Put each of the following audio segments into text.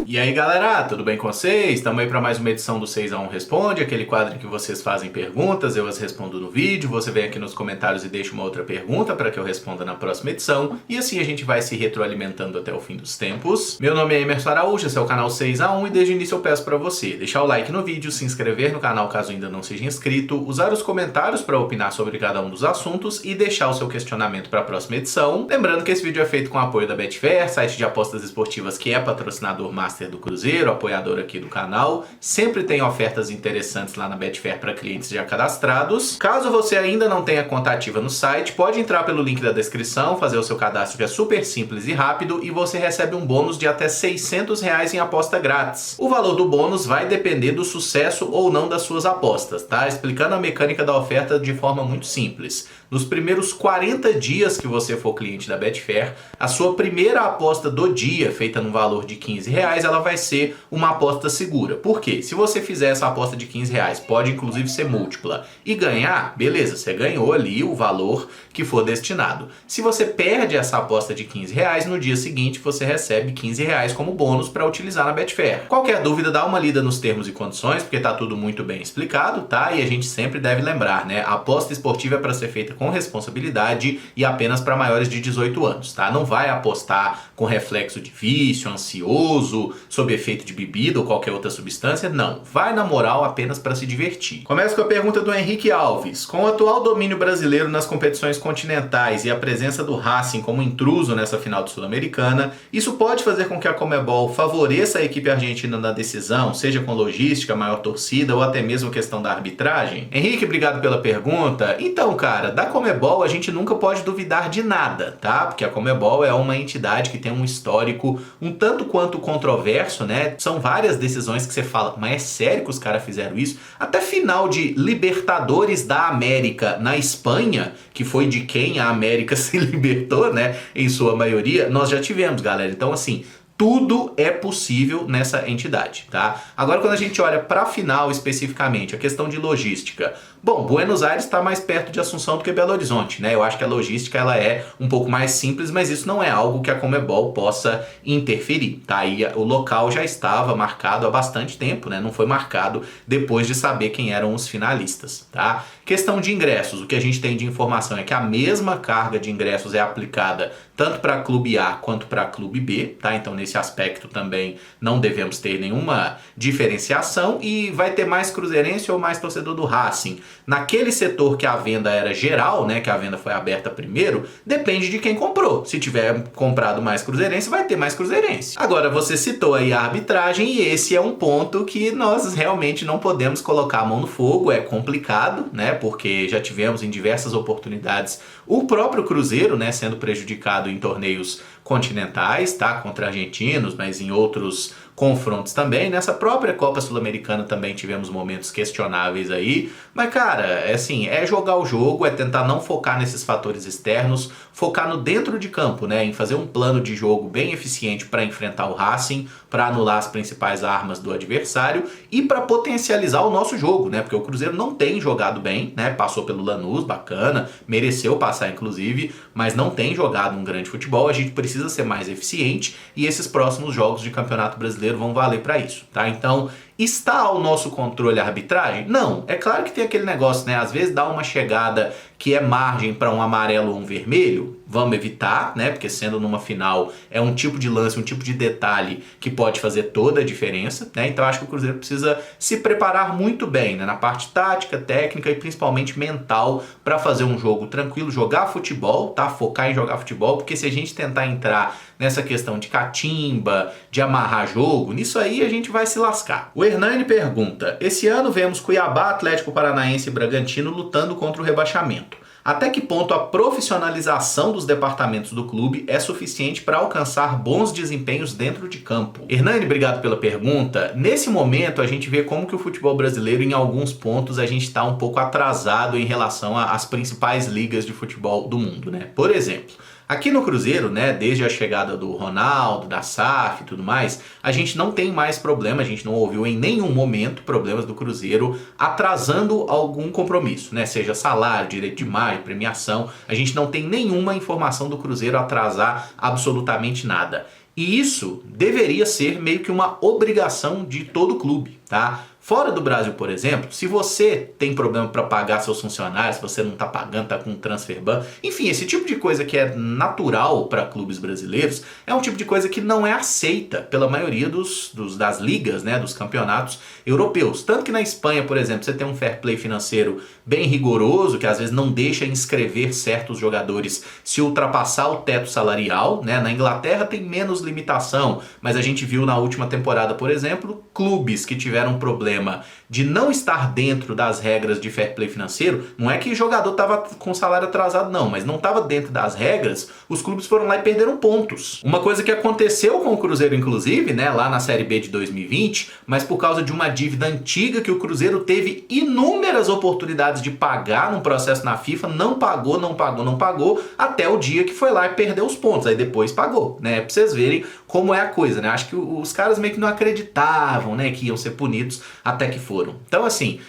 E aí galera, tudo bem com vocês? Estamos aí para mais uma edição do 6 a 1 Responde, aquele quadro em que vocês fazem perguntas, eu as respondo no vídeo, você vem aqui nos comentários e deixa uma outra pergunta para que eu responda na próxima edição, e assim a gente vai se retroalimentando até o fim dos tempos. Meu nome é Emerson Araújo, esse é o canal 6 a 1 e desde o início eu peço para você deixar o like no vídeo, se inscrever no canal caso ainda não seja inscrito, usar os comentários para opinar sobre cada um dos assuntos e deixar o seu questionamento para a próxima edição. Lembrando que esse vídeo é feito com o apoio da Betfair, site de apostas esportivas que é patrocinador master do Cruzeiro, apoiador aqui do canal. Sempre tem ofertas interessantes lá na Betfair para clientes já cadastrados. Caso você ainda não tenha conta ativa no site, pode entrar pelo link da descrição, fazer o seu cadastro que é super simples e rápido e você recebe um bônus de até R$600 em aposta grátis. O valor do bônus vai depender do sucesso ou não das suas apostas, tá? Explicando a mecânica da oferta de forma muito simples. Nos primeiros 40 dias que você for cliente da Betfair, a sua primeira aposta do dia, feita no valor de R$15, ela vai ser uma aposta segura. Por quê? Se você fizer essa aposta de R$15, pode inclusive ser múltipla, e ganhar, beleza, você ganhou ali o valor que for destinado. Se você perde essa aposta de R$15, no dia seguinte você recebe R$15 como bônus para utilizar na Betfair. Qualquer dúvida, dá uma lida nos termos e condições, porque tá tudo muito bem explicado, tá? E a gente sempre deve lembrar, né? A aposta esportiva é para ser feita com responsabilidade e apenas para maiores de 18 anos, tá? Não vai apostar com reflexo de vício, ansioso, sob efeito de bebida ou qualquer outra substância, não. Vai na moral apenas para se divertir. Começa com a pergunta do Henrique Alves. Com o atual domínio brasileiro nas competições continentais e a presença do Racing como intruso nessa final do Sul-Americana, isso pode fazer com que a Conmebol favoreça a equipe argentina na decisão, seja com logística, maior torcida ou até mesmo questão da arbitragem? Henrique, obrigado pela pergunta. Então, cara, da Conmebol a gente nunca pode duvidar de nada, tá? Porque a Conmebol é uma entidade que tem um histórico um tanto quanto controverso, né? São várias decisões que você fala, mas é sério que os caras fizeram isso? Até final de Libertadores da América na Espanha, que foi de quem a América se libertou, né? Em sua maioria, nós já tivemos, galera. Então, assim, tudo é possível nessa entidade, tá? Agora, quando a gente olha para a final especificamente, a questão de logística. Bom, Buenos Aires está mais perto de Assunção do que Belo Horizonte, né? Eu acho que a logística ela é um pouco mais simples, mas isso não é algo que a Conmebol possa interferir, tá? E o local já estava marcado há bastante tempo, né? Não foi marcado depois de saber quem eram os finalistas, tá? Questão de ingressos, o que a gente tem de informação é que a mesma carga de ingressos é aplicada tanto para Clube A quanto para Clube B, tá? Então nesse aspecto também não devemos ter nenhuma diferenciação e vai ter mais cruzeirense ou mais torcedor do Racing. Naquele setor que a venda era geral, né, que a venda foi aberta primeiro, depende de quem comprou. Se tiver comprado mais cruzeirense, vai ter mais cruzeirense. Agora, você citou aí a arbitragem e esse é um ponto que nós realmente não podemos colocar a mão no fogo, é complicado, né, porque já tivemos em diversas oportunidades o próprio Cruzeiro, né, sendo prejudicado em torneios continentais, tá, contra argentinos, mas em outros confrontos também. Nessa própria Copa Sul-Americana também tivemos momentos questionáveis aí. Mas, cara, é assim, é jogar o jogo, é tentar não focar nesses fatores externos, focar no dentro de campo, né? Em fazer um plano de jogo bem eficiente para enfrentar o Racing, para anular as principais armas do adversário e para potencializar o nosso jogo, né? Porque o Cruzeiro não tem jogado bem, né? Passou pelo Lanús, bacana, mereceu passar inclusive, mas não tem jogado um grande futebol. A gente precisa ser mais eficiente e esses próximos jogos de Campeonato Brasileiro vão valer para isso, tá? Então, está ao nosso controle a arbitragem? Não. É claro que tem aquele negócio, né? Às vezes dá uma chegada que é margem para um amarelo ou um vermelho, vamos evitar, né? Porque sendo numa final é um tipo de lance, um tipo de detalhe que pode fazer toda a diferença, né? Então acho que o Cruzeiro precisa se preparar muito bem, né? Na parte tática, técnica e principalmente mental para fazer um jogo tranquilo, jogar futebol, tá? Focar em jogar futebol, porque se a gente tentar entrar nessa questão de catimba, de amarrar jogo, nisso aí a gente vai se lascar. O Hernani pergunta: esse ano vemos Cuiabá, Atlético Paranaense e Bragantino lutando contra o rebaixamento. Até que ponto a profissionalização dos departamentos do clube é suficiente para alcançar bons desempenhos dentro de campo? Hernani, obrigado pela pergunta. Nesse momento a gente vê como que o futebol brasileiro, em alguns pontos, a gente está um pouco atrasado em relação às principais ligas de futebol do mundo, né? Por exemplo, Aqui no Cruzeiro, né, desde a chegada do Ronaldo, da SAF e tudo mais, a gente não tem mais problema, a gente não ouviu em nenhum momento problemas do Cruzeiro atrasando algum compromisso, né, seja salário, direito de imagem, premiação, a gente não tem nenhuma informação do Cruzeiro atrasar absolutamente nada. E isso deveria ser meio que uma obrigação de todo clube, tá? Fora do Brasil, por exemplo, se você tem problema para pagar seus funcionários, se você não está pagando, está com transfer ban, enfim, esse tipo de coisa que é natural para clubes brasileiros, é um tipo de coisa que não é aceita pela maioria das ligas, né, dos campeonatos europeus. Tanto que na Espanha, por exemplo, você tem um fair play financeiro bem rigoroso, que às vezes não deixa inscrever certos jogadores se ultrapassar o teto salarial, né? Na Inglaterra tem menos limitação, mas a gente viu na última temporada, por exemplo, clubes que tiveram problema de não estar dentro das regras de fair play financeiro. Não é que o jogador estava com salário atrasado não, mas não estava dentro das regras, os clubes foram lá e perderam pontos. Uma coisa que aconteceu com o Cruzeiro, inclusive, né, lá na Série B de 2020, mas por causa de uma dívida antiga que o Cruzeiro teve inúmeras oportunidades de pagar num processo na FIFA, não pagou, até o dia que foi lá e perdeu os pontos, aí depois pagou, né, pra vocês verem como é a coisa, né, acho que os caras meio que não acreditavam, né, que iam ser punidos até que foram. Então assim,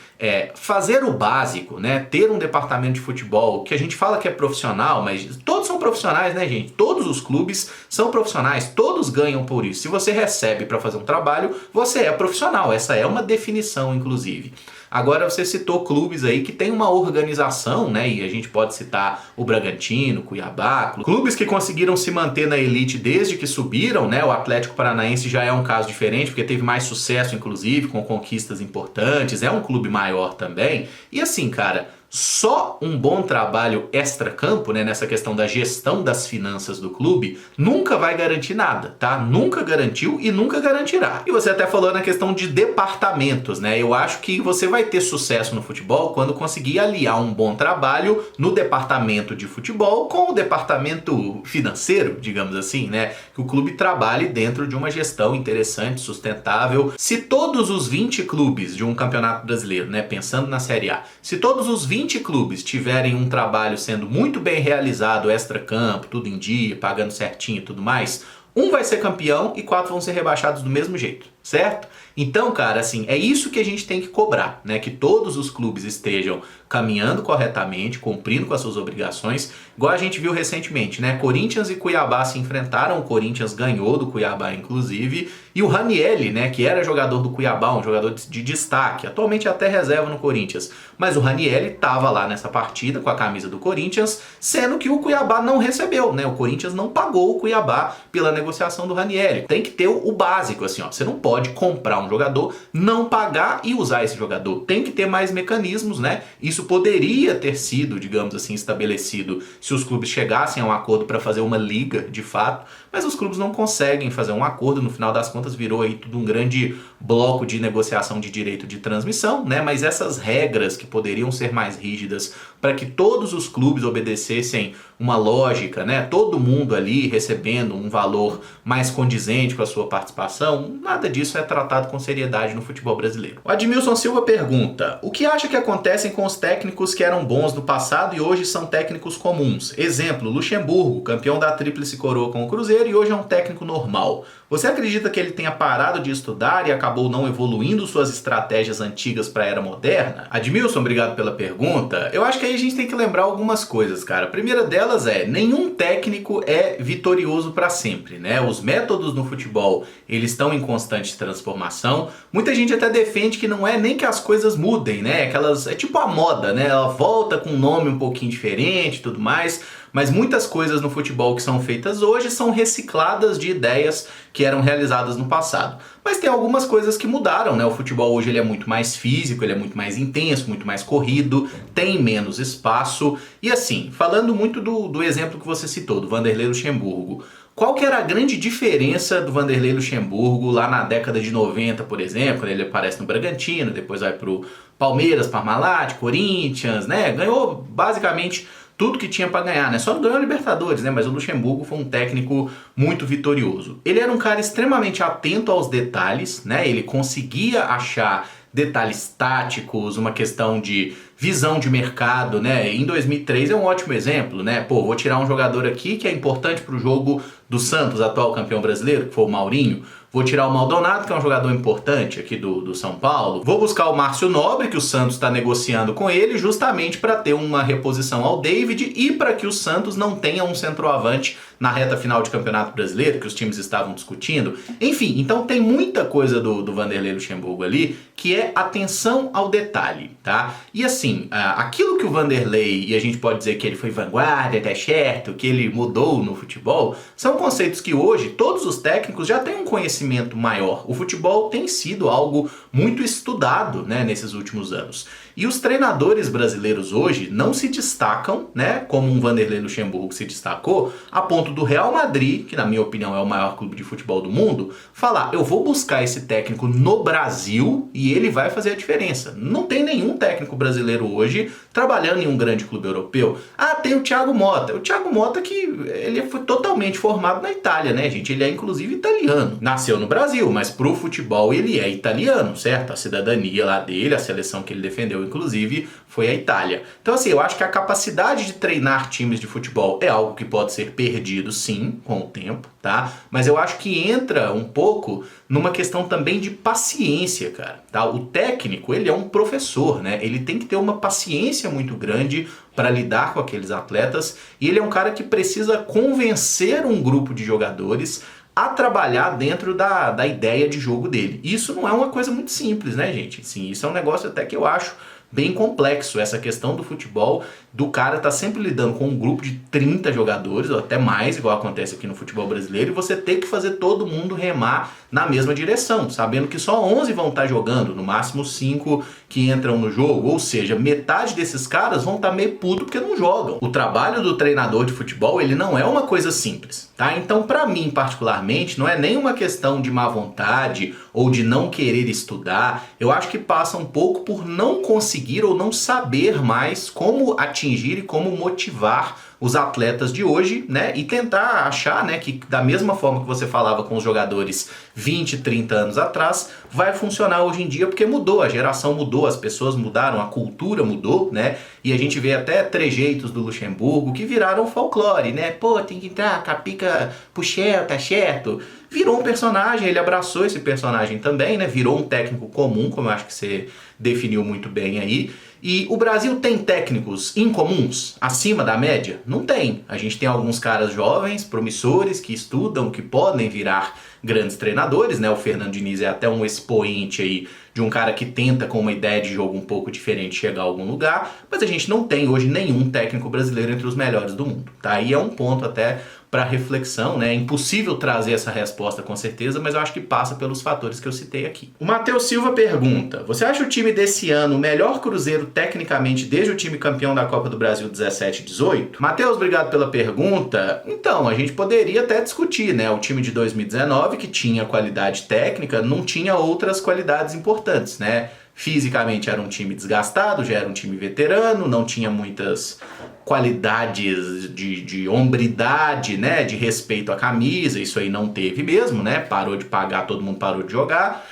fazer o básico, né, ter um departamento de futebol, que a gente fala que é profissional, mas todos são profissionais, né, gente? Todos os clubes são profissionais, todos ganham por isso. Se você recebe para fazer um trabalho, você é profissional, essa é uma definição, inclusive. Agora você citou clubes aí que tem uma organização, né, e a gente pode citar o Bragantino, Cuiabá, clubes que conseguiram se manter na elite desde que subiram, né, o Atlético Paranaense já é um caso diferente, porque teve mais sucesso, inclusive, com conquistas importantes, é um clube maior também, e assim, cara, só um bom trabalho extra-campo, né, nessa questão da gestão das finanças do clube, nunca vai garantir nada, tá? Nunca garantiu e nunca garantirá. E você até falou na questão de departamentos, né? Eu acho que você vai ter sucesso no futebol quando conseguir aliar um bom trabalho no departamento de futebol com o departamento financeiro, digamos assim, né? Que o clube trabalhe dentro de uma gestão interessante, sustentável. Se todos os 20 clubes de um campeonato brasileiro, né, pensando na Série A, se todos os 20 clubes tiverem um trabalho sendo muito bem realizado, extra-campo, tudo em dia, pagando certinho e tudo mais, um vai ser campeão e 4 vão ser rebaixados do mesmo jeito, certo? Então, cara, assim, é isso que a gente tem que cobrar, né? Que todos os clubes estejam caminhando corretamente, cumprindo com as suas obrigações, igual a gente viu recentemente, né? Corinthians e Cuiabá se enfrentaram, o Corinthians ganhou do Cuiabá, inclusive, e o Ranieri, né, que era jogador do Cuiabá, um jogador de destaque, atualmente até reserva no Corinthians, mas o Ranieri estava lá nessa partida com a camisa do Corinthians, sendo que o Cuiabá não recebeu, né? O Corinthians não pagou o Cuiabá pela negociação do Ranieri. Tem que ter o básico, assim, ó, você não pode comprar um jogador, não pagar e usar esse jogador. Tem que ter mais mecanismos, né? Isso poderia ter sido, digamos assim, estabelecido se os clubes chegassem a um acordo para fazer uma liga, de fato, mas os clubes não conseguem fazer um acordo, no final das contas virou aí tudo um grande bloco de negociação de direito de transmissão, né? Mas essas regras que poderiam ser mais rígidas para que todos os clubes obedecessem uma lógica, né? Todo mundo ali recebendo um valor mais condizente com a sua participação, nada disso é tratado com seriedade no futebol brasileiro. O Admilson Silva pergunta: o que acha que acontece com os técnicos que eram bons no passado e hoje são técnicos comuns? Exemplo, Luxemburgo, campeão da Tríplice Coroa com o Cruzeiro e hoje é um técnico normal. Você acredita que ele tenha parado de estudar e acabou não evoluindo suas estratégias antigas para a era moderna? Admilson, obrigado pela pergunta. Eu acho que aí a gente tem que lembrar algumas coisas, cara. A primeira delas é, nenhum técnico é vitorioso para sempre, né? Os métodos no futebol, eles estão em constante transformação. Muita gente até defende que não é nem que as coisas mudem, né? É tipo a moda, né? Ela volta com um nome um pouquinho diferente e tudo mais. Mas muitas coisas no futebol que são feitas hoje são recicladas de ideias que eram realizadas no passado. Mas tem algumas coisas que mudaram, né? O futebol hoje ele é muito mais físico, ele é muito mais intenso, muito mais corrido, tem menos espaço. E assim, falando muito do exemplo que você citou, do Vanderlei Luxemburgo, qual que era a grande diferença do Vanderlei Luxemburgo lá na década de 90, por exemplo, quando ele aparece no Bragantino, depois vai pro Palmeiras, Parmalat, Corinthians, né? Ganhou basicamente tudo que tinha para ganhar, né? Só não ganhou a Libertadores, né? Mas o Luxemburgo foi um técnico muito vitorioso. Ele era um cara extremamente atento aos detalhes, né? Ele conseguia achar detalhes táticos, uma questão de visão de mercado, né? Em 2003 é um ótimo exemplo, né? Pô, vou tirar um jogador aqui que é importante para o jogo do Santos, atual campeão brasileiro, que foi o Maurinho. Vou tirar o Maldonado, que é um jogador importante aqui do São Paulo. Vou buscar o Márcio Nobre, que o Santos está negociando com ele, justamente para ter uma reposição ao David e para que o Santos não tenha um centroavante na reta final de Campeonato Brasileiro, que os times estavam discutindo. Enfim, então tem muita coisa do Vanderlei Luxemburgo ali, que é atenção ao detalhe, tá? E assim, aquilo que o Vanderlei, e a gente pode dizer que ele foi vanguarda, até certo, que ele mudou no futebol, são conceitos que hoje todos os técnicos já têm um conhecimento maior. O futebol tem sido algo muito estudado, né, nesses últimos anos. E os treinadores brasileiros hoje não se destacam, né, como um Vanderlei Luxemburgo se destacou, a ponto do Real Madrid, que na minha opinião é o maior clube de futebol do mundo, falar, eu vou buscar esse técnico no Brasil e ele vai fazer a diferença. Não tem nenhum técnico brasileiro hoje trabalhando em um grande clube europeu. Ah, tem o Thiago Motta. O Thiago Motta que ele foi totalmente formado na Itália, né, gente? Ele é inclusive italiano. Nasceu no Brasil, mas pro futebol ele é italiano, certo? A cidadania lá dele, a seleção que ele defendeu, inclusive, foi a Itália. Então, assim, eu acho que a capacidade de treinar times de futebol é algo que pode ser perdido, sim, com o tempo, tá? Mas eu acho que entra um pouco numa questão também de paciência, cara, tá? O técnico, ele é um professor, né? Ele tem que ter uma paciência muito grande para lidar com aqueles atletas e ele é um cara que precisa convencer um grupo de jogadores a trabalhar dentro da ideia de jogo dele. Isso não é uma coisa muito simples, né, gente? Sim, isso é um negócio até que eu acho bem complexo, essa questão do futebol, do cara tá sempre lidando com um grupo de 30 jogadores, ou até mais, igual acontece aqui no futebol brasileiro, e você tem que fazer todo mundo remar na mesma direção, sabendo que só 11 vão estar jogando, no máximo 5 que entram no jogo, ou seja, metade desses caras vão estar meio puto porque não jogam. O trabalho do treinador de futebol, ele não é uma coisa simples, tá? Então, pra mim, particularmente, não é nem uma questão de má vontade ou de não querer estudar, eu acho que passa um pouco por não conseguir ou não saber mais como atingir e como motivar os atletas de hoje, né, e tentar achar, né, que da mesma forma que você falava com os jogadores 20, 30 anos atrás, vai funcionar hoje em dia porque mudou, a geração mudou, as pessoas mudaram, a cultura mudou, né, e a gente vê até trejeitos do Luxemburgo que viraram folclore, né, pô, tem que entrar, capica puxer, tá certo, virou um personagem, ele abraçou esse personagem também, né, virou um técnico comum, como eu acho que você definiu muito bem aí. E o Brasil tem técnicos incomuns, acima da média? Não tem. A gente tem alguns caras jovens, promissores, que estudam, que podem virar grandes treinadores, né? O Fernando Diniz é até um expoente aí de um cara que tenta com uma ideia de jogo um pouco diferente chegar a algum lugar, mas a gente não tem hoje nenhum técnico brasileiro entre os melhores do mundo, tá? E é um ponto até para reflexão, né? É impossível trazer essa resposta com certeza, mas eu acho que passa pelos fatores que eu citei aqui. O Matheus Silva pergunta, você acha o time desse ano o melhor Cruzeiro tecnicamente desde o time campeão da Copa do Brasil 17 e 18? Matheus, obrigado pela pergunta. Então, a gente poderia até discutir, né? O time de 2019, que tinha qualidade técnica, não tinha outras qualidades importantes, né? Fisicamente era um time desgastado, já era um time veterano, não tinha muitas qualidades de hombridade, né, de respeito à camisa, isso aí não teve mesmo, né, parou de pagar, todo mundo parou de jogar,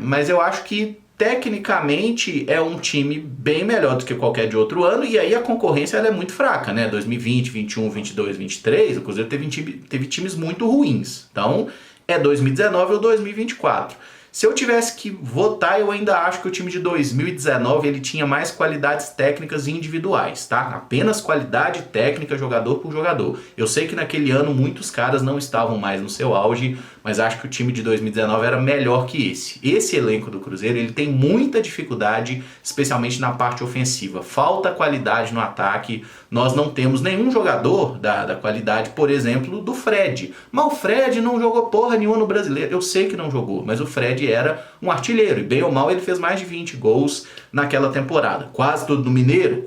mas eu acho que tecnicamente é um time bem melhor do que qualquer de outro ano, e aí a concorrência ela é muito fraca, né, 2020, 21, 22, 23, o Cruzeiro teve times muito ruins, então é 2019 ou 2024. Se eu tivesse que votar, eu ainda acho que o time de 2019 ele tinha mais qualidades técnicas individuais, tá? Apenas qualidade técnica jogador por jogador. Eu sei que naquele ano muitos caras não estavam mais no seu auge, mas acho que o time de 2019 era melhor que esse. Esse elenco do Cruzeiro ele tem muita dificuldade, especialmente na parte ofensiva. Falta qualidade no ataque. Nós não temos nenhum jogador da qualidade, por exemplo, do Fred. Mas o Fred não jogou porra nenhuma no Brasileiro. Eu sei que não jogou, mas o Fred era um artilheiro. E bem ou mal ele fez mais de 20 gols naquela temporada. Quase tudo no Mineiro,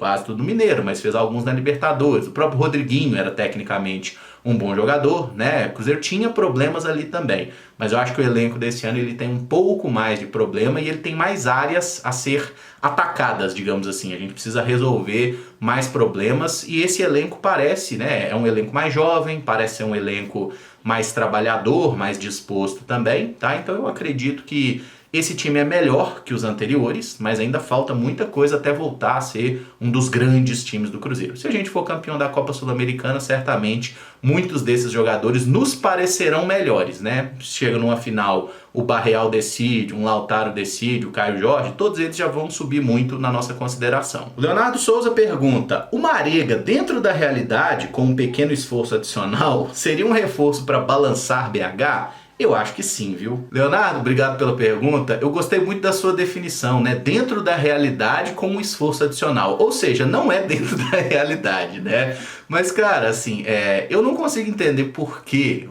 mas fez alguns na Libertadores. O próprio Rodriguinho era tecnicamente um bom jogador, né? O Cruzeiro tinha problemas ali também, mas eu acho que o elenco desse ano ele tem um pouco mais de problema e ele tem mais áreas a ser atacadas, digamos assim. A gente precisa resolver mais problemas e esse elenco parece, né? É um elenco mais jovem, parece ser um elenco mais trabalhador, mais disposto também, tá? Então eu acredito que Esse time é melhor que os anteriores, mas ainda falta muita coisa até voltar a ser um dos grandes times do Cruzeiro. Se a gente for campeão da Copa Sul-Americana, certamente muitos desses jogadores nos parecerão melhores, né? Chega numa final, o Barreal decide, um Lautaro decide, o Caio Jorge, todos eles já vão subir muito na nossa consideração. O Leonardo Souza pergunta: o Marega, dentro da realidade, com um pequeno esforço adicional, seria um reforço para balançar BH? Eu acho que sim, viu? Leonardo, obrigado pela pergunta. Eu gostei muito da sua definição, né? Dentro da realidade com um esforço adicional. Ou seja, não é dentro da realidade, né? Mas, cara, assim, eu não consigo entender por que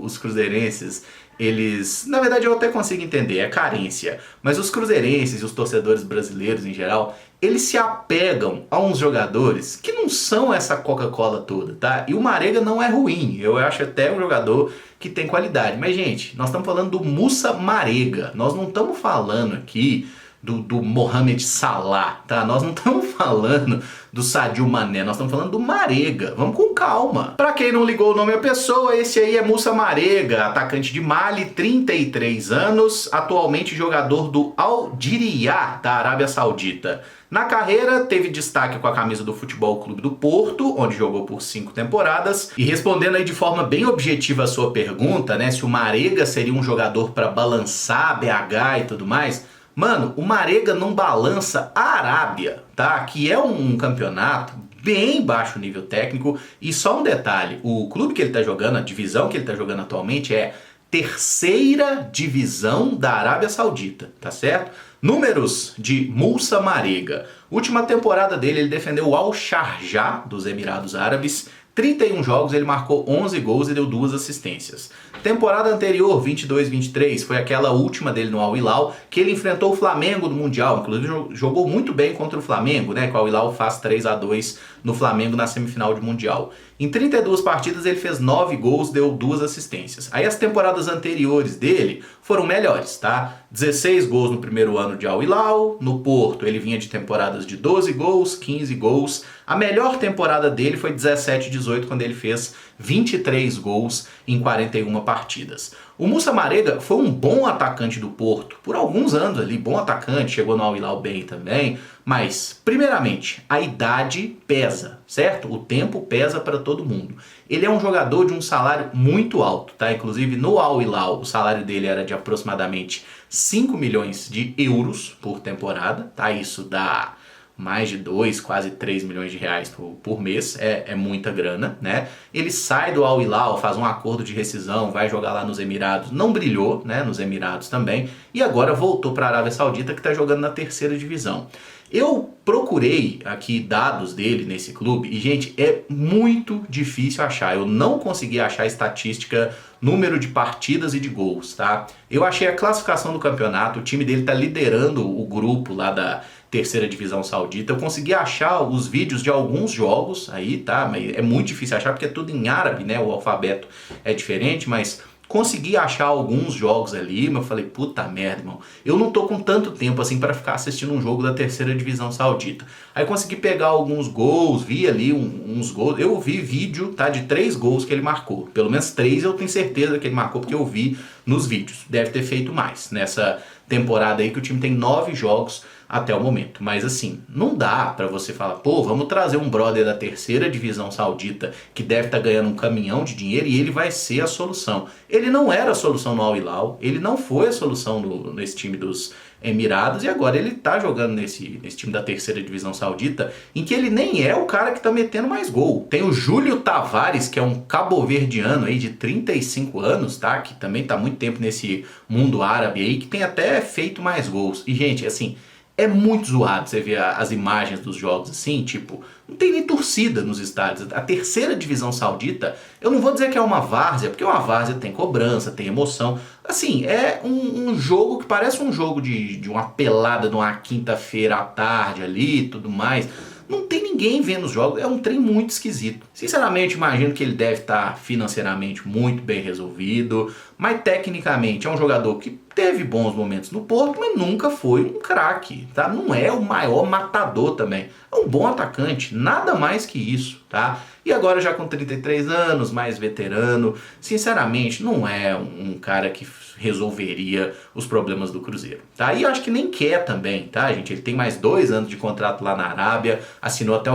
os cruzeirenses, eles... Na verdade, eu até consigo entender, é carência. Mas os cruzeirenses e os torcedores brasileiros em geral, eles se apegam a uns jogadores que não são essa Coca-Cola toda, tá? E o Marega não é ruim. Eu acho até um jogador que tem qualidade. Mas, gente, nós estamos falando do Moussa Marega. Nós não estamos falando aqui do Mohamed Salah, tá? Nós não estamos falando do Sadio Mané, nós estamos falando do Marega. Vamos com calma. Pra quem não ligou o nome à pessoa, esse aí é Moussa Marega, atacante de Mali, 33 anos, atualmente jogador do Al Diriyah, da Arábia Saudita. Na carreira, teve destaque com a camisa do Futebol Clube do Porto, onde jogou por 5 temporadas. E respondendo aí de forma bem objetiva a sua pergunta, né, se o Marega seria um jogador para balançar BH e tudo mais, mano, o Marega não balança a Arábia, tá? Que é um campeonato bem baixo nível técnico. E só um detalhe, o clube que ele tá jogando, a divisão que ele tá jogando atualmente é terceira divisão da Arábia Saudita, tá certo? Números de Moussa Marega. Última temporada dele, ele defendeu o Al Sharjah dos Emirados Árabes. 31 jogos, ele marcou 11 gols e deu 2 assistências. Temporada anterior, 22-23, foi aquela última dele no Al Hilal, que ele enfrentou o Flamengo no Mundial. Inclusive jogou muito bem contra o Flamengo, né? Que o Al Hilal faz 3-2 no Flamengo na semifinal de Mundial. Em 32 partidas ele fez 9 gols, deu 2 assistências. Aí as temporadas anteriores dele foram melhores, tá? 16 gols no primeiro ano de Al Hilal, no Porto ele vinha de temporadas de 12 gols, 15 gols. A melhor temporada dele foi 17-18, quando ele fez 23 gols em 41 partidas. O Moussa Marega foi um bom atacante do Porto, por alguns anos ali, bom atacante, chegou no Al Hilal bem também, mas, primeiramente, a idade pesa, certo? O tempo pesa para todo mundo. Ele é um jogador de um salário muito alto, tá? Inclusive, no Al Hilal, o salário dele era de aproximadamente 5 milhões de euros por temporada, tá? Isso dá mais de 2, quase 3 milhões de reais por mês, é muita grana, né? Ele sai do Al Hilal, faz um acordo de rescisão, vai jogar lá nos Emirados, não brilhou, né, nos Emirados também, e agora voltou para a Arábia Saudita, que está jogando na terceira divisão. Eu procurei aqui dados dele nesse clube e, gente, é muito difícil achar. Eu não consegui achar estatística, número de partidas e de gols, tá? Eu achei a classificação do campeonato, o time dele tá liderando o grupo lá da terceira divisão saudita. Eu consegui achar os vídeos de alguns jogos aí, tá? Mas é muito difícil achar porque é tudo em árabe, né? O alfabeto é diferente, mas consegui achar alguns jogos ali, mas eu falei, puta merda, irmão, eu não tô com tanto tempo assim para ficar assistindo um jogo da terceira divisão saudita. Aí consegui pegar alguns gols, vi ali uns gols, eu vi vídeo, tá, de 3 gols que ele marcou, pelo menos 3 eu tenho certeza que ele marcou porque eu vi nos vídeos, deve ter feito mais nessa temporada aí que o time tem 9 jogos até o momento, mas assim, não dá pra você falar, pô, vamos trazer um brother da terceira divisão saudita que deve estar ganhando um caminhão de dinheiro e ele vai ser a solução. Ele não era a solução no Al Hilal, ele não foi a solução nesse time dos Emirados e agora ele tá jogando nesse time da terceira divisão saudita, em que ele nem é o cara que tá metendo mais gol. Tem o Júlio Tavares, que é um cabo-verdiano aí de 35 anos, tá? Que também tá há muito tempo nesse mundo árabe aí, que tem até feito mais gols. E, gente, assim, é muito zoado você ver as imagens dos jogos assim, tipo, não tem nem torcida nos estádios. A terceira divisão saudita, eu não vou dizer que é uma várzea, porque uma várzea tem cobrança, tem emoção. Assim, é um jogo que parece um jogo de uma pelada numa quinta-feira à tarde ali e tudo mais. Não tem ninguém vendo os jogos, é um trem muito esquisito. Sinceramente, imagino que ele deve estar financeiramente muito bem resolvido, mas tecnicamente é um jogador que teve bons momentos no Porto, mas nunca foi um craque, tá? Não é o maior matador também. É um bom atacante, nada mais que isso, tá? E agora já com 33 anos, mais veterano, sinceramente, não é um cara que resolveria os problemas do Cruzeiro, tá? E eu acho que nem quer também, tá, gente? Ele tem mais 2 anos de contrato lá na Arábia, assinou até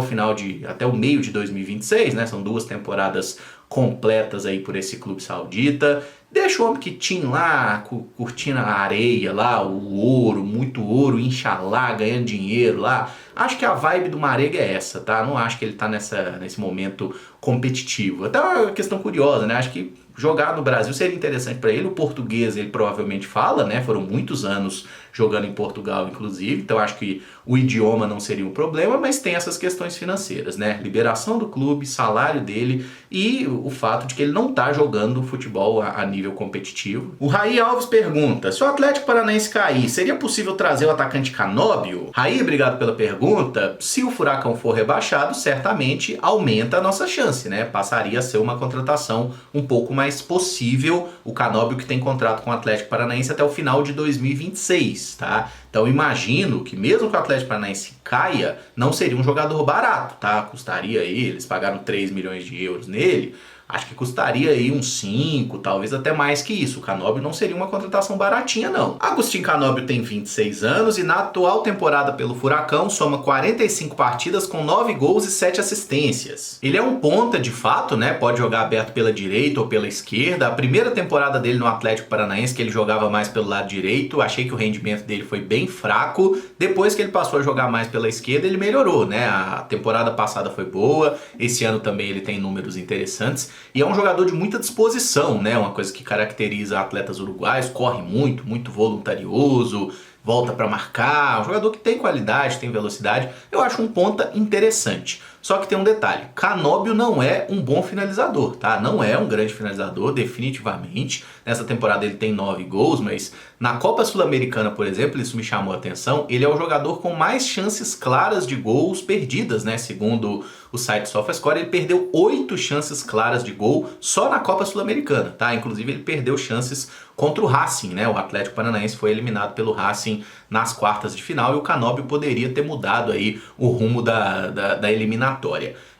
até o meio de 2026, né? São 2 temporadas completas aí por esse clube saudita. Deixa o homem quietinho lá, curtindo a areia lá, o ouro, muito ouro, inxalá, ganhando dinheiro lá. Acho que a vibe do Marega é essa, tá? Não acho que ele tá nesse momento competitivo. Até uma questão curiosa, né? Acho que jogar no Brasil seria interessante para ele. O português ele provavelmente fala, né? Foram muitos anos jogando em Portugal, inclusive. Então acho que o idioma não seria um problema, mas tem essas questões financeiras, né? Liberação do clube, salário dele e o fato de que ele não tá jogando futebol a nível competitivo. O Raí Alves pergunta: se o Atlético Paranaense cair, seria possível trazer o atacante Canóbio? Raí, obrigado pela pergunta. Se o Furacão for rebaixado, certamente aumenta a nossa chance, né? Passaria a ser uma contratação um pouco mais possível. O Canóbio que tem contrato com o Atlético Paranaense até o final de 2026, tá? Então imagino que mesmo que o Atlético Paranaense caia, não seria um jogador barato, tá? Custaria aí, eles pagaram 3 milhões de euros nele, acho que custaria aí uns 5, talvez até mais que isso. O Canóbio não seria uma contratação baratinha, não. Agostinho Canóbio tem 26 anos e na atual temporada pelo Furacão soma 45 partidas com 9 gols e 7 assistências. Ele é um ponta de fato, né? Pode jogar aberto pela direita ou pela esquerda. A primeira temporada dele no Atlético Paranaense, que ele jogava mais pelo lado direito, achei que o rendimento dele foi bem fraco. Depois que ele passou a jogar mais pela esquerda, ele melhorou, né? A temporada passada foi boa, esse ano também ele tem números interessantes. E é um jogador de muita disposição, né? Uma coisa que caracteriza atletas uruguaios, corre muito, muito voluntarioso, volta para marcar, um jogador que tem qualidade, tem velocidade. Eu acho um ponta interessante. Só que tem um detalhe, Canóbio não é um bom finalizador, tá? Não é um grande finalizador, definitivamente. Nessa temporada ele tem 9 gols, mas na Copa Sul-Americana, por exemplo, isso me chamou a atenção, ele é o jogador com mais chances claras de gols perdidas, né? Segundo o site SofaScore, ele perdeu 8 chances claras de gol só na Copa Sul-Americana, tá? Inclusive ele perdeu chances contra o Racing, né? O Atlético Paranaense foi eliminado pelo Racing nas quartas de final e o Canóbio poderia ter mudado aí o rumo da eliminatória.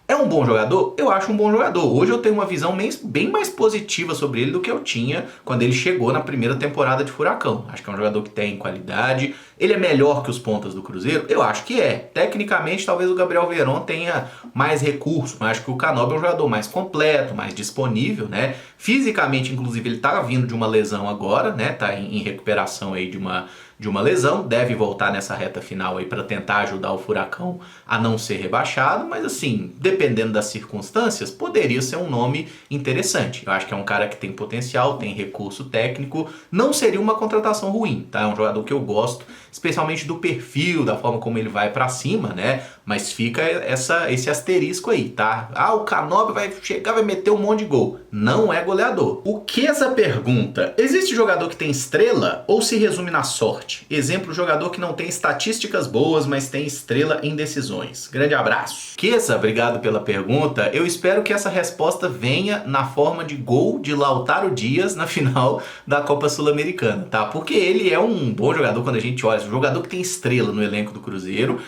É um bom jogador? Eu acho um bom jogador. Hoje eu tenho uma visão bem mais positiva sobre ele do que eu tinha quando ele chegou na primeira temporada de Furacão. Acho que é um jogador que tem qualidade. Ele é melhor que os pontas do Cruzeiro? Eu acho que é. Tecnicamente, talvez o Gabriel Veron tenha mais recursos, mas acho que o Canóbio é um jogador mais completo, mais disponível, né? Fisicamente, inclusive, ele tá vindo de uma lesão agora, né? Tá em recuperação aí de uma lesão, deve voltar nessa reta final aí para tentar ajudar o Furacão a não ser rebaixado, mas assim, dependendo das circunstâncias, poderia ser um nome interessante. Eu acho que é um cara que tem potencial, tem recurso técnico, não seria uma contratação ruim, tá? É um jogador que eu gosto, especialmente do perfil, da forma como ele vai para cima, né? Mas fica esse asterisco aí, tá? Ah, o Canóbio vai chegar, vai meter um monte de gol. Não é goleador. O Kesa pergunta: existe jogador que tem estrela ou se resume na sorte? Exemplo, jogador que não tem estatísticas boas, mas tem estrela em decisões. Grande abraço. Kesa, obrigado pela pergunta. Eu espero que essa resposta venha na forma de gol de Lautaro Dias na final da Copa Sul-Americana, tá? Porque ele é um bom jogador quando a gente olha, um jogador que tem estrela no elenco do Cruzeiro,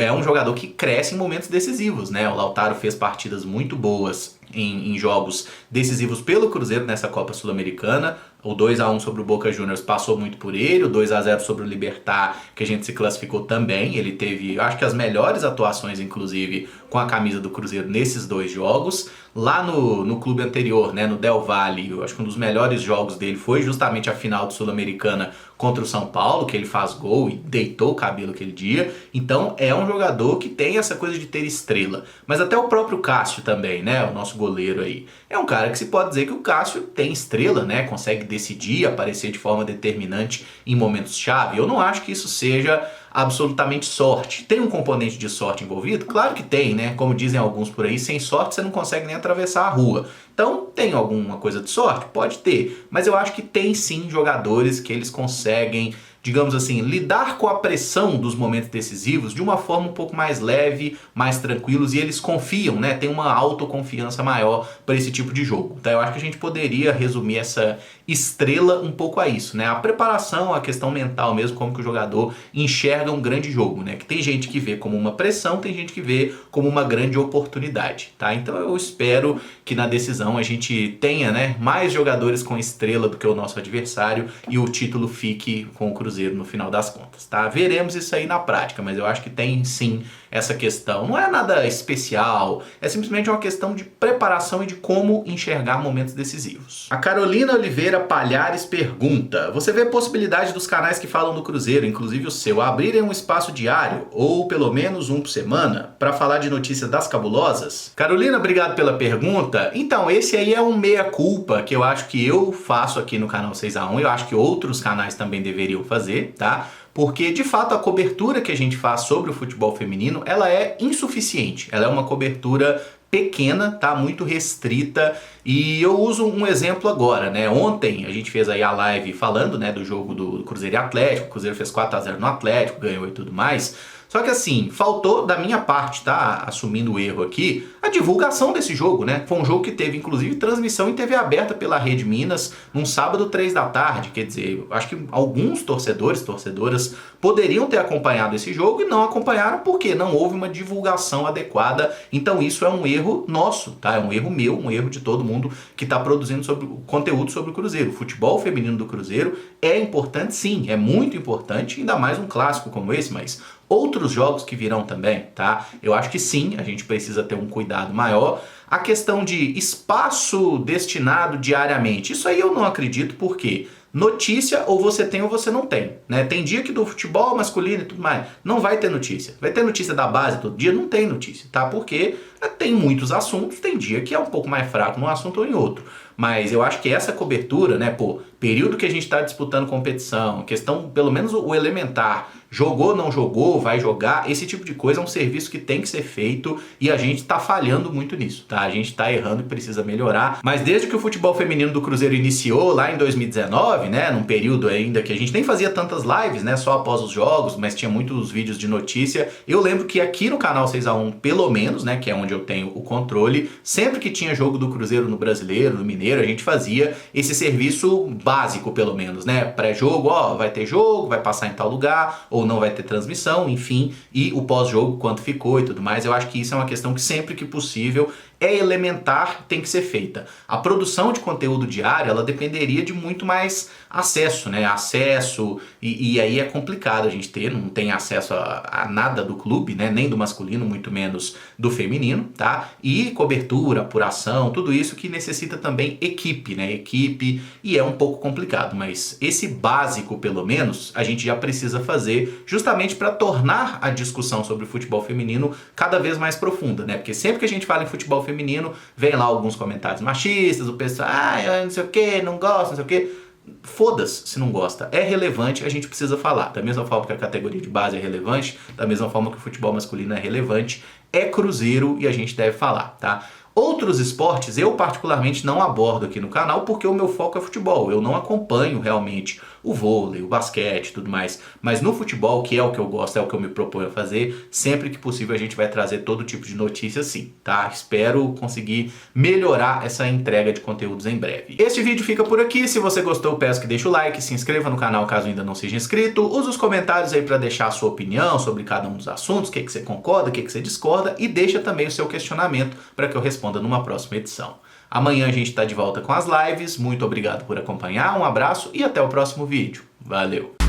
é um jogador que cresce em momentos decisivos, né? O Lautaro fez partidas muito boas em jogos decisivos pelo Cruzeiro nessa Copa Sul-Americana. O 2-1 sobre o Boca Juniors passou muito por ele, o 2-0 sobre o Libertad, que a gente se classificou também. Ele teve, eu acho que as melhores atuações, inclusive, com a camisa do Cruzeiro nesses 2 jogos. Lá no clube anterior, né, no Del Valle, eu acho que um dos melhores jogos dele foi justamente a final de Sul-Americana contra o São Paulo, que ele faz gol e deitou o cabelo aquele dia. Então é um jogador que tem essa coisa de ter estrela. Mas até o próprio Cássio também, né, o nosso goleiro aí, é um cara que se pode dizer que o Cássio tem estrela, né, consegue decidir, aparecer de forma determinante em momentos-chave. Eu não acho que isso seja absolutamente sorte. Tem um componente de sorte envolvido? Claro que tem, né? Como dizem alguns por aí, sem sorte você não consegue nem atravessar a rua. Então, tem alguma coisa de sorte? Pode ter. Mas eu acho que tem sim jogadores que eles conseguem digamos assim, lidar com a pressão dos momentos decisivos de uma forma um pouco mais leve, mais tranquilos, e eles confiam, né? Tem uma autoconfiança maior para esse tipo de jogo. Então eu acho que a gente poderia resumir essa estrela um pouco a isso, né? A preparação, a questão mental mesmo, como que o jogador enxerga um grande jogo, né? Que tem gente que vê como uma pressão, tem gente que vê como uma grande oportunidade, tá? Então eu espero que na decisão a gente tenha, né, mais jogadores com estrela do que o nosso adversário e o título fique com o Cruzeiro no final das contas, tá? Veremos isso aí na prática, mas eu acho que tem sim essa questão. Não é nada especial, é simplesmente uma questão de preparação e de como enxergar momentos decisivos. A Carolina Oliveira Palhares pergunta: você vê possibilidade dos canais que falam do Cruzeiro, inclusive o seu, abrirem um espaço diário, ou pelo menos um por semana, para falar de notícias das cabulosas? Carolina, obrigado pela pergunta. Então, esse aí é um meia-culpa que eu acho que eu faço aqui no canal 6x1, eu acho que outros canais também deveriam fazer, tá? Porque, de fato, a cobertura que a gente faz sobre o futebol feminino, ela é insuficiente. Ela é uma cobertura pequena, tá? Muito restrita. E eu uso um exemplo agora, né? Ontem a gente fez aí a live falando, né, do jogo do Cruzeiro e Atlético. O Cruzeiro fez 4x0 no Atlético, ganhou e tudo mais. Só que assim, faltou da minha parte, tá? Assumindo o erro aqui, a divulgação desse jogo, né? Foi um jogo que teve, inclusive, transmissão em TV aberta pela Rede Minas, num sábado 3 da tarde. Quer dizer, acho que alguns torcedoras, poderiam ter acompanhado esse jogo e não acompanharam porque não houve uma divulgação adequada. Então isso é um erro nosso, tá? É um erro meu, um erro de todo mundo que está produzindo conteúdo sobre o Cruzeiro. O futebol feminino do Cruzeiro é importante sim, é muito importante, ainda mais um clássico como esse, mas outros jogos que virão também, tá? Eu acho que sim, a gente precisa ter um cuidado maior. A questão de espaço destinado diariamente, isso aí eu não acredito, porque notícia ou você tem ou você não tem, né? Tem dia que do futebol masculino e tudo mais não vai ter notícia. Vai ter notícia da base todo dia? Não tem notícia, tá? Porque tem muitos assuntos, tem dia que é um pouco mais fraco num assunto ou em outro. Mas eu acho que essa cobertura, né, pô, período que a gente está disputando competição, questão, pelo menos o elementar, jogou, não jogou, vai jogar, esse tipo de coisa é um serviço que tem que ser feito e a gente tá falhando muito nisso, tá? A gente tá errando e precisa melhorar. Mas desde que o futebol feminino do Cruzeiro iniciou lá em 2019, né, num período ainda que a gente nem fazia tantas lives, né, só após os jogos, mas tinha muitos vídeos de notícia, eu lembro que aqui no canal 6x1, pelo menos, né, que é onde eu tenho o controle, sempre que tinha jogo do Cruzeiro no Brasileiro, no Mineiro, a gente fazia esse serviço básico, pelo menos, né? Pré-jogo, ó, vai ter jogo, vai passar em tal lugar, ou não vai ter transmissão, enfim, e o pós-jogo, quanto ficou e tudo mais. Eu acho que isso é uma questão que sempre que possível é elementar, tem que ser feita. A produção de conteúdo diário, ela dependeria de muito mais acesso, né? Acesso, e aí é complicado a gente ter, não tem acesso a nada do clube, né? Nem do masculino, muito menos do feminino, tá? E cobertura, apuração, tudo isso que necessita também equipe, né? Equipe, e é um pouco complicado, mas esse básico, pelo menos, a gente já precisa fazer justamente para tornar a discussão sobre o futebol feminino cada vez mais profunda, né? Porque sempre que a gente fala em futebol feminino, vem lá alguns comentários machistas, o pessoal, eu não sei o que, não gosto, não sei o que. Foda-se se não gosta. É relevante, a gente precisa falar. Da mesma forma que a categoria de base é relevante, da mesma forma que o futebol masculino é relevante, é Cruzeiro e a gente deve falar, tá? Outros esportes eu particularmente não abordo aqui no canal porque o meu foco é futebol. Eu não acompanho realmente o vôlei, o basquete e tudo mais. Mas no futebol, que é o que eu gosto, é o que eu me proponho a fazer, sempre que possível a gente vai trazer todo tipo de notícia sim, tá? Espero conseguir melhorar essa entrega de conteúdos em breve. Este vídeo fica por aqui. Se você gostou, peço que deixe o like, se inscreva no canal caso ainda não seja inscrito. Use os comentários aí para deixar a sua opinião sobre cada um dos assuntos, o que você concorda, o que você discorda, e deixa também o seu questionamento para que eu responda numa próxima edição. Amanhã a gente está de volta com as lives. Muito obrigado por acompanhar, um abraço e até o próximo vídeo. Valeu!